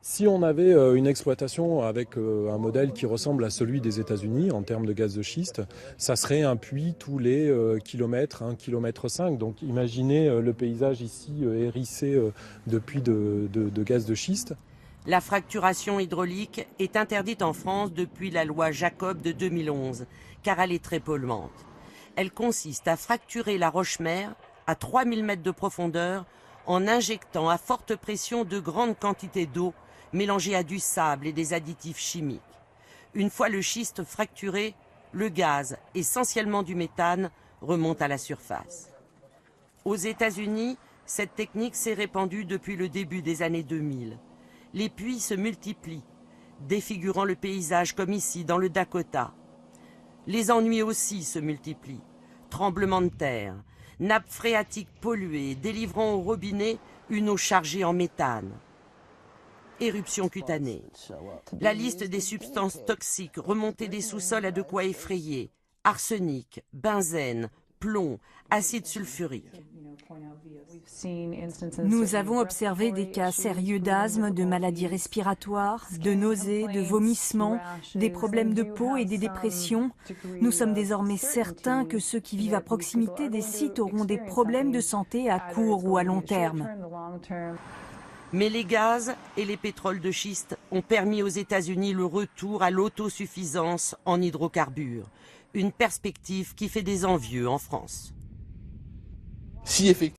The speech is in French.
Si on avait une exploitation avec un modèle qui ressemble à celui des États-Unis en termes de gaz de schiste, ça serait un puits tous les kilomètres, 1,5 km. Donc imaginez le paysage ici hérissé de puits de gaz de schiste. La fracturation hydraulique est interdite en France depuis la loi Jacob de 2011, car elle est très polluante. Elle consiste à fracturer la roche-mère à 3000 mètres de profondeur en injectant à forte pression de grandes quantités d'eau mélangée à du sable et des additifs chimiques. Une fois le schiste fracturé, le gaz, essentiellement du méthane, remonte à la surface. Aux États-Unis, cette technique s'est répandue depuis le début des années 2000. Les puits se multiplient, défigurant le paysage comme ici dans le Dakota. Les ennuis aussi se multiplient. Tremblements de terre, nappes phréatiques polluées délivrant au robinet une eau chargée en méthane. Éruption cutanée. La liste des substances toxiques remontées des sous-sols a de quoi effrayer. Arsenic, benzène, plomb, acide sulfurique. Nous avons observé des cas sérieux d'asthme, de maladies respiratoires, de nausées, de vomissements, des problèmes de peau et des dépressions. Nous sommes désormais certains que ceux qui vivent à proximité des sites auront des problèmes de santé à court ou à long terme. Mais les gaz et les pétroles de schiste ont permis aux États-Unis le retour à l'autosuffisance en hydrocarbures. Une perspective qui fait des envieux en France. Si effectivement